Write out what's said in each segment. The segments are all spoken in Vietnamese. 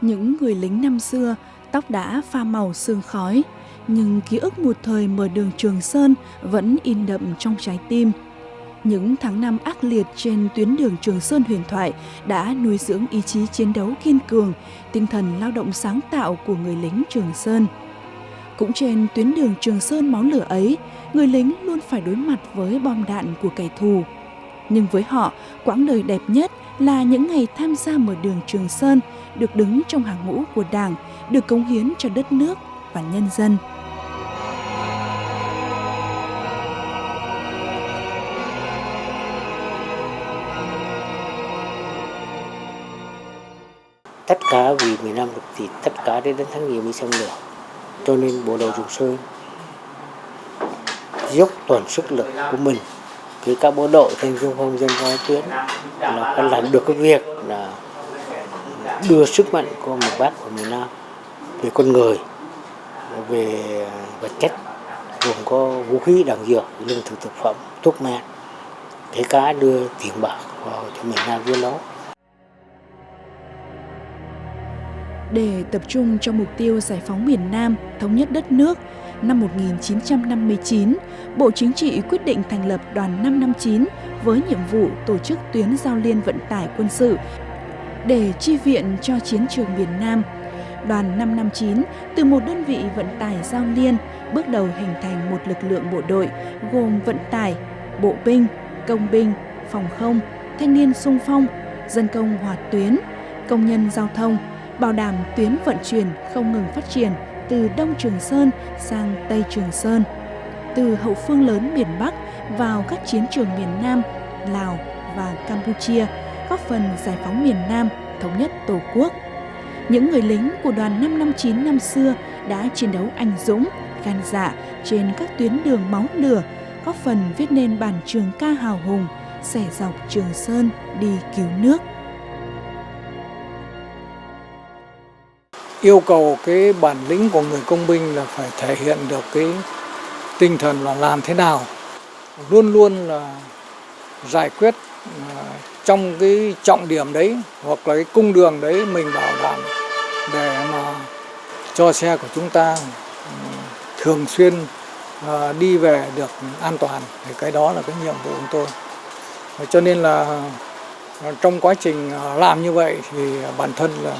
Những người lính năm xưa, tóc đã pha màu sương khói, nhưng ký ức một thời mở đường Trường Sơn vẫn in đậm trong trái tim. Những tháng năm ác liệt trên tuyến đường Trường Sơn huyền thoại đã nuôi dưỡng ý chí chiến đấu kiên cường, tinh thần lao động sáng tạo của người lính Trường Sơn. Cũng trên tuyến đường Trường Sơn máu lửa ấy, người lính luôn phải đối mặt với bom đạn của kẻ thù. Nhưng với họ, quãng đời đẹp nhất là những ngày tham gia mở đường Trường Sơn, được đứng trong hàng ngũ của Đảng, được cống hiến cho đất nước và nhân dân. Tất cả vì miền Nam được thì tất cả để đến thắng nhiều mới xong được. Cho nên bộ đội Trường Sơn dốc toàn sức lực của mình, kể cả bộ đội thanh xung phong dân qua tuyến, là phải làm được cái việc là đưa sức mạnh của miền Bắc và miền Nam về con người, về vật chất, gồm có vũ khí đạn dược, lương thực thực phẩm, thuốc men, kể cả đưa tiền bạc vào cho miền Nam dưới đó. Để tập trung cho mục tiêu giải phóng miền Nam, thống nhất đất nước, năm 1959, Bộ Chính trị quyết định thành lập Đoàn 559 với nhiệm vụ tổ chức tuyến giao liên vận tải quân sự để chi viện cho chiến trường miền Nam. Đoàn 559 từ một đơn vị vận tải giao liên bước đầu hình thành một lực lượng bộ đội gồm vận tải, bộ binh, công binh, phòng không, thanh niên xung phong, dân công hỏa tuyến, công nhân giao thông, bảo đảm tuyến vận chuyển không ngừng phát triển từ Đông Trường Sơn sang Tây Trường Sơn, từ hậu phương lớn miền Bắc vào các chiến trường miền Nam, Lào và Campuchia, góp phần giải phóng miền Nam, thống nhất Tổ quốc. Những người lính của đoàn 559 năm xưa đã chiến đấu anh dũng, gan dạ trên các tuyến đường máu lửa, góp phần viết nên bản trường ca hào hùng, xẻ dọc Trường Sơn đi cứu nước. Yêu cầu cái bản lĩnh của người công binh là phải thể hiện được cái tinh thần là làm thế nào luôn luôn là giải quyết trong cái trọng điểm đấy hoặc là cái cung đường đấy mình bảo đảm để mà cho xe của chúng ta thường xuyên đi về được an toàn, thì cái đó là cái nhiệm vụ của tôi. Cho nên là trong quá trình làm như vậy thì bản thân là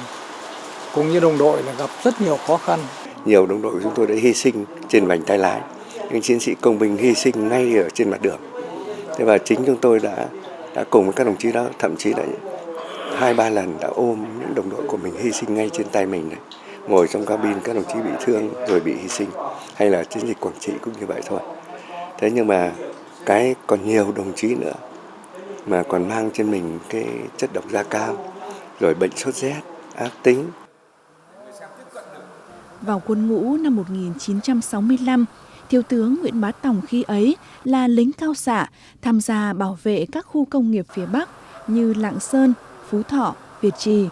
cũng như đồng đội là gặp rất nhiều khó khăn. Nhiều đồng đội của chúng tôi đã hy sinh trên vành tay lái, những chiến sĩ công binh hy sinh ngay ở trên mặt đường. Thế và chính chúng tôi đã cùng với các đồng chí đó, thậm chí đã 2-3 lần đã ôm những đồng đội của mình hy sinh ngay trên tay mình đấy. Ngồi trong cabin các đồng chí bị thương rồi bị hy sinh, hay là chiến dịch Quảng Trị cũng như vậy thôi. Thế nhưng mà cái còn nhiều đồng chí nữa mà còn mang trên mình cái chất độc da cam, rồi bệnh sốt rét, ác tính. Vào quân ngũ năm 1965, Thiếu tướng Nguyễn Bá Tòng khi ấy là lính cao xạ tham gia bảo vệ các khu công nghiệp phía Bắc như Lạng Sơn, Phú Thọ, Việt Trì.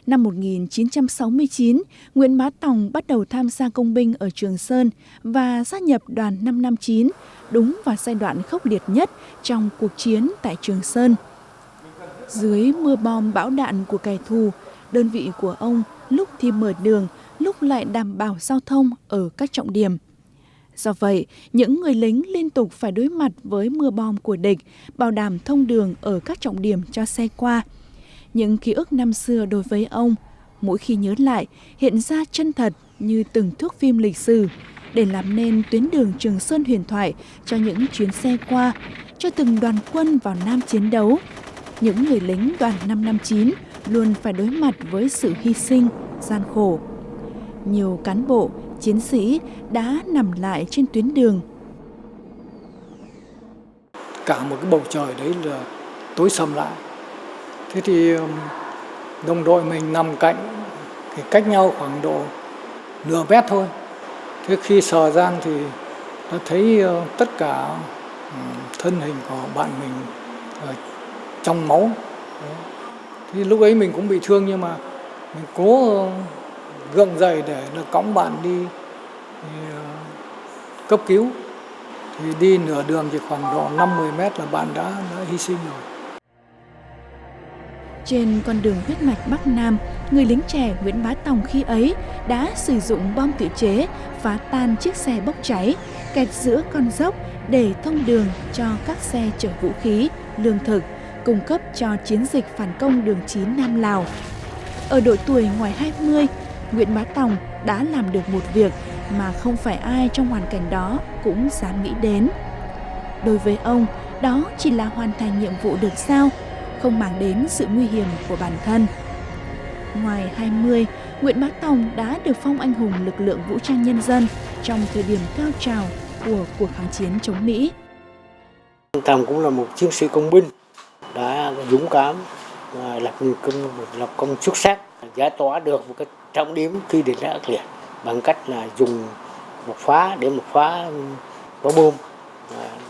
Năm 1969, Nguyễn Bá Tòng bắt đầu tham gia công binh ở Trường Sơn và gia nhập đoàn 559, đúng vào giai đoạn khốc liệt nhất trong cuộc chiến tại Trường Sơn. Dưới mưa bom bão đạn của kẻ thù, đơn vị của ông lúc thì mở đường, lúc lại đảm bảo giao thông ở các trọng điểm. Do vậy, những người lính liên tục phải đối mặt với mưa bom của địch, bảo đảm thông đường ở các trọng điểm cho xe qua. Những ký ức năm xưa đối với ông, mỗi khi nhớ lại, hiện ra chân thật như từng thước phim lịch sử, để làm nên tuyến đường Trường Sơn huyền thoại cho những chuyến xe qua, cho từng đoàn quân vào Nam chiến đấu. Những người lính đoàn 559 luôn phải đối mặt với sự hy sinh, gian khổ. Nhiều cán bộ, chiến sĩ đã nằm lại trên tuyến đường. Cả một cái bầu trời đấy là tối sầm lại. Thế thì đồng đội mình nằm cạnh, thì cách nhau khoảng độ nửa mét thôi. Thế khi sờ sang thì đã thấy tất cả thân hình của bạn mình trong máu. Thì lúc ấy mình cũng bị thương, nhưng mà mình cố gượng dậy để là cõng bạn đi cấp cứu. Thì đi nửa đường chỉ khoảng độ 5-10 mét là bạn đã hy sinh rồi. Trên con đường huyết mạch Bắc Nam, người lính trẻ Nguyễn Bá Tòng khi ấy đã sử dụng bom tự chế phá tan chiếc xe bốc cháy, kẹt giữa con dốc để thông đường cho các xe chở vũ khí, lương thực, cung cấp cho chiến dịch phản công đường 9 Nam Lào. Ở độ tuổi ngoài 20, Nguyễn Bá Tòng đã làm được một việc mà không phải ai trong hoàn cảnh đó cũng dám nghĩ đến. Đối với ông, đó chỉ là hoàn thành nhiệm vụ được giao, không mang đến sự nguy hiểm của bản thân. Ngoài 20, Nguyễn Bá Tòng đã được phong anh hùng lực lượng vũ trang nhân dân trong thời điểm cao trào của cuộc kháng chiến chống Mỹ. Tòng cũng là một chiến sĩ công binh, đã dũng cảm, lập công xuất sắc, giải tỏa được một cái trọng điểm khi địch đã ác liệt bằng cách là dùng một phá quả bom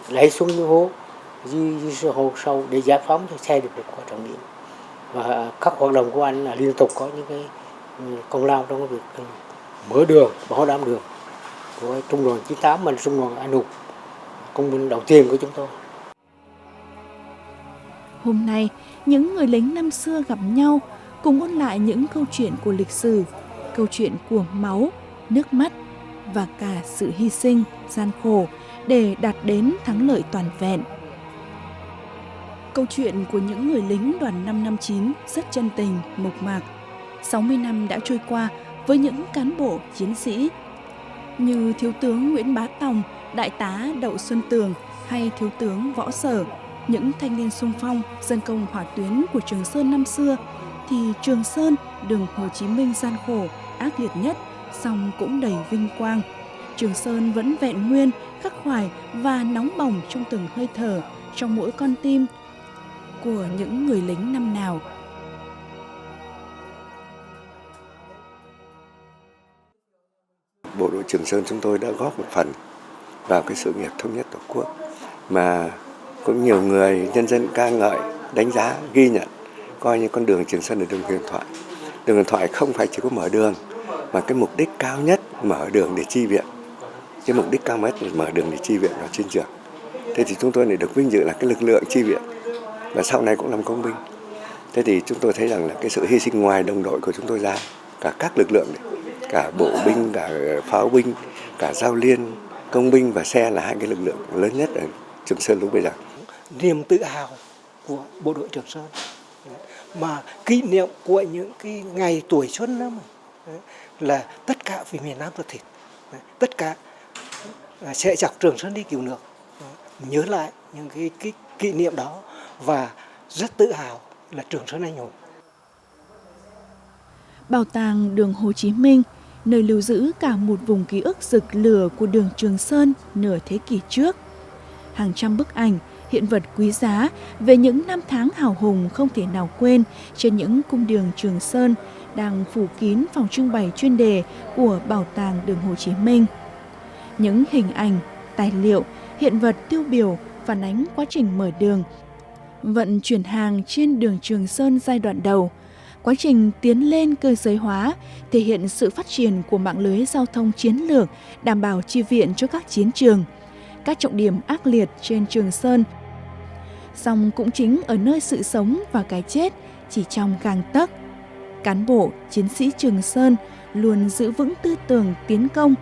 lấy xuống dưới hố dưới hồ sâu để giải phóng cho xe được qua trọng điểm. Và các hoạt động của anh là liên tục có những cái công lao trong cái việc mở đường, bảo đảm đường của trung đoàn 98, mình trung đoàn anh hùng công binh đầu tiên của chúng tôi. Hôm nay, những người lính năm xưa gặp nhau cùng ôn lại những câu chuyện của lịch sử, câu chuyện của máu, nước mắt và cả sự hy sinh, gian khổ để đạt đến thắng lợi toàn vẹn. Câu chuyện của những người lính đoàn 559 rất chân tình, mộc mạc. 60 năm đã trôi qua với những cán bộ, chiến sĩ như Thiếu tướng Nguyễn Bá Tòng, Đại tá Đậu Xuân Tường hay Thiếu tướng Võ Sở, những thanh niên xung phong, dân công hỏa tuyến của Trường Sơn năm xưa, thì Trường Sơn, đường Hồ Chí Minh gian khổ, ác liệt nhất, song cũng đầy vinh quang. Trường Sơn vẫn vẹn nguyên, khắc khoải và nóng bỏng trong từng hơi thở, trong mỗi con tim của những người lính năm nào. Bộ đội Trường Sơn chúng tôi đã góp một phần vào cái sự nghiệp thống nhất Tổ quốc mà cũng nhiều người nhân dân ca ngợi, đánh giá, ghi nhận, coi như con đường Trường Sơn là đường huyền thoại. Đường huyền thoại không phải chỉ có mở đường mà cái mục đích cao nhất mở đường để chi viện. Cái mục đích cao nhất là mở đường để chi viện vào chiến trường. Thế thì chúng tôi lại được vinh dự là cái lực lượng chi viện và sau này cũng làm công binh. Thế thì chúng tôi thấy rằng là cái sự hy sinh ngoài đồng đội của chúng tôi ra, cả các lực lượng này, cả bộ binh, cả pháo binh, cả giao liên, công binh và xe là hai cái lực lượng lớn nhất ở Trường Sơn lúc bây giờ. Niềm tự hào của bộ đội Trường Sơn mà kỷ niệm của những cái ngày tuổi xuân đó là tất cả vì miền Nam ruột thịt, tất cả sẽ dọc Trường Sơn đi cứu nước, nhớ lại những cái kỷ niệm đó và rất tự hào là Trường Sơn anh hùng. Bảo tàng đường Hồ Chí Minh, nơi lưu giữ cả một vùng ký ức rực lửa của đường Trường Sơn nửa thế kỷ trước. Hàng trăm bức ảnh, hiện vật quý giá về những năm tháng hào hùng không thể nào quên trên những cung đường Trường Sơn đang phủ kín phòng trưng bày chuyên đề của Bảo tàng đường Hồ Chí Minh. Những hình ảnh, tài liệu, hiện vật tiêu biểu phản ánh quá trình mở đường, vận chuyển hàng trên đường Trường Sơn giai đoạn đầu, quá trình tiến lên cơ giới hóa, thể hiện sự phát triển của mạng lưới giao thông chiến lược, đảm bảo chi viện cho các chiến trường, các trọng điểm ác liệt trên Trường Sơn. Song cũng chính ở nơi sự sống và cái chết chỉ trong gang tấc, cán bộ, chiến sĩ Trường Sơn luôn giữ vững tư tưởng tiến công,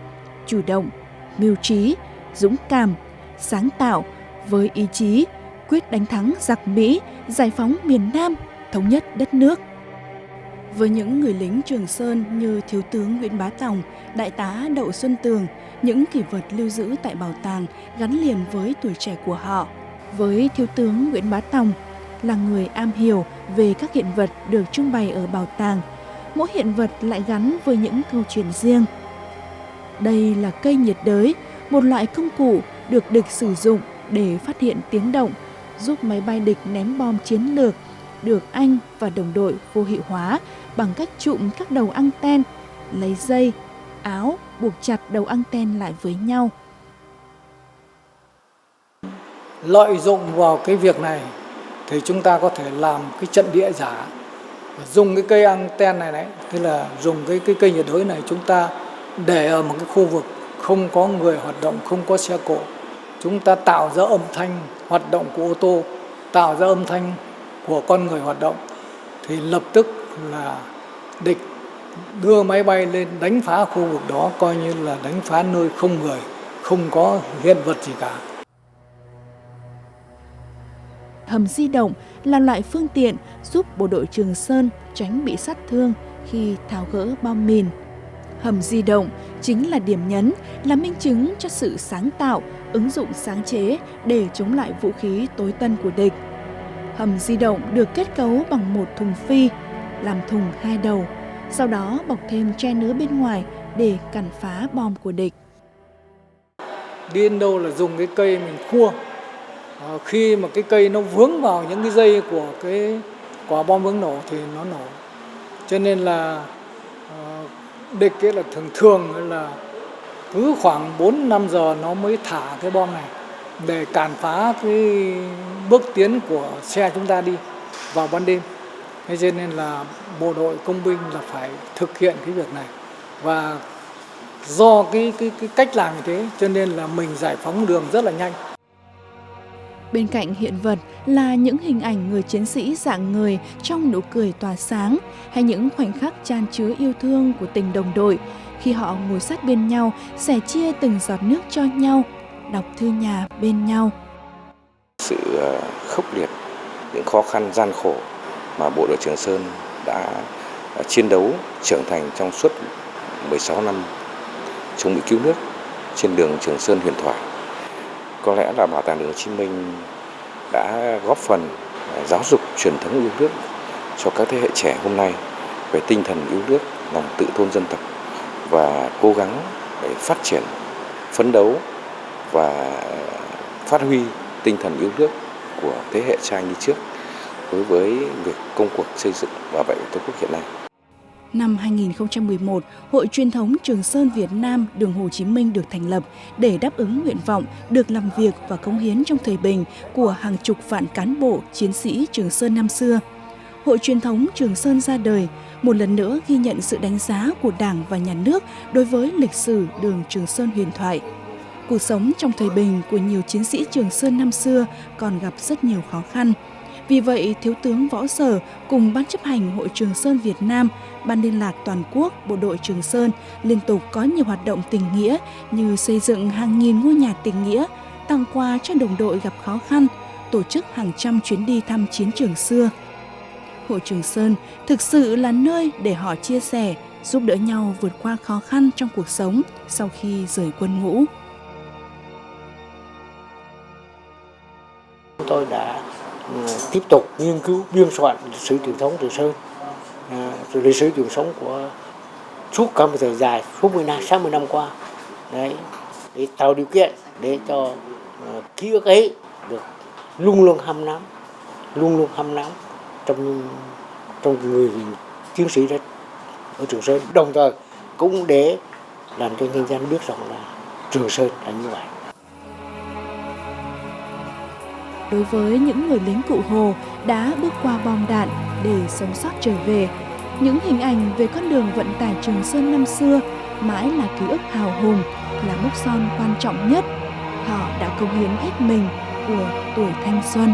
chủ động, mưu trí, dũng cảm, sáng tạo với ý chí quyết đánh thắng giặc Mỹ, giải phóng miền Nam, thống nhất đất nước. Với những người lính Trường Sơn như Thiếu tướng Nguyễn Bá Tòng, Đại tá Đậu Xuân Tường, những kỷ vật lưu giữ tại bảo tàng gắn liền với tuổi trẻ của họ. Với Thiếu tướng Nguyễn Bá Tòng là người am hiểu về các hiện vật được trưng bày ở bảo tàng, mỗi hiện vật lại gắn với những câu chuyện riêng. Đây là cây nhiệt đới, một loại công cụ được địch sử dụng để phát hiện tiếng động, giúp máy bay địch ném bom chiến lược, được anh và đồng đội vô hiệu hóa bằng cách trụm các đầu ăng-ten, lấy dây, áo buộc chặt đầu ăng-ten lại với nhau. Lợi dụng vào cái việc này thì chúng ta có thể làm cái trận địa giả, dùng cái cây ăng-ten này đấy, tức là dùng cái cây nhiệt đới này chúng ta để ở một cái khu vực không có người hoạt động, không có xe cộ. Chúng ta tạo ra âm thanh hoạt động của ô tô, tạo ra âm thanh của con người hoạt động thì lập tức là địch đưa máy bay lên đánh phá khu vực đó, coi như là đánh phá nơi không người, không có hiện vật gì cả. Hầm di động là loại phương tiện giúp bộ đội Trường Sơn tránh bị sát thương khi tháo gỡ bom mìn. Hầm di động chính là điểm nhấn, là minh chứng cho sự sáng tạo, ứng dụng sáng chế để chống lại vũ khí tối tân của địch. Hầm di động được kết cấu bằng một thùng phi, làm thùng 2 đầu, sau đó bọc thêm tre nứa bên ngoài để cản phá bom của địch. Đi đến đâu là dùng cái cây mình khua. Khi mà cái cây nó vướng vào những cái dây của cái quả bom vướng nổ thì nó nổ. Cho nên là địch ấy là thường là cứ khoảng 4-5 giờ nó mới thả cái bom này để cản phá cái bước tiến của xe chúng ta đi vào ban đêm. Thế cho nên là bộ đội công binh là phải thực hiện cái việc này. Và do cái cách làm như thế cho nên là mình giải phóng đường rất là nhanh. Bên cạnh hiện vật là những hình ảnh người chiến sĩ rạng ngời trong nụ cười tỏa sáng, hay những khoảnh khắc chan chứa yêu thương của tình đồng đội khi họ ngồi sát bên nhau, sẻ chia từng giọt nước cho nhau, đọc thư nhà bên nhau. Sự khốc liệt, những khó khăn gian khổ mà bộ đội Trường Sơn đã chiến đấu trưởng thành trong suốt 16 năm chống Mỹ cứu nước trên đường Trường Sơn huyền thoại. Có lẽ là Bảo tàng Đường Hồ Chí Minh đã góp phần giáo dục truyền thống yêu nước cho các thế hệ trẻ hôm nay về tinh thần yêu nước, lòng tự tôn dân tộc và cố gắng để phát triển, phấn đấu và phát huy tinh thần yêu nước của thế hệ cha anh đi trước đối với việc công cuộc xây dựng bảo vệ Tổ quốc hiện nay. Năm 2011, Hội Truyền thống Trường Sơn Việt Nam Đường Hồ Chí Minh được thành lập để đáp ứng nguyện vọng được làm việc và cống hiến trong thời bình của hàng chục vạn cán bộ, chiến sĩ Trường Sơn năm xưa. Hội Truyền thống Trường Sơn ra đời, một lần nữa ghi nhận sự đánh giá của Đảng và Nhà nước đối với lịch sử đường Trường Sơn huyền thoại. Cuộc sống trong thời bình của nhiều chiến sĩ Trường Sơn năm xưa còn gặp rất nhiều khó khăn. Vì vậy, Thiếu tướng Võ Sở cùng Ban chấp hành Hội Trường Sơn Việt Nam, Ban liên lạc toàn quốc Bộ đội Trường Sơn liên tục có nhiều hoạt động tình nghĩa như xây dựng hàng nghìn ngôi nhà tình nghĩa, tặng quà cho đồng đội gặp khó khăn, tổ chức hàng trăm chuyến đi thăm chiến trường xưa. Hội Trường Sơn thực sự là nơi để họ chia sẻ, giúp đỡ nhau vượt qua khó khăn trong cuộc sống sau khi rời quân ngũ. Tôi đã tiếp tục nghiên cứu biên soạn lịch sử truyền thống Trường Sơn, rồi lịch sử truyền thống của suốt cả một thời dài, suốt 60 năm qua, đấy, để tạo điều kiện để cho ký ức ấy được luôn luôn hâm nóng trong người chiến sĩ đó ở Trường Sơn, đồng thời cũng để làm cho nhân dân biết rằng là Trường Sơn là như vậy. Đối với những người lính Cụ Hồ đã bước qua bom đạn để sống sót trở về, những hình ảnh về con đường vận tải Trường Sơn năm xưa mãi là ký ức hào hùng, là mốc son quan trọng nhất. Họ đã cống hiến hết mình của tuổi thanh xuân.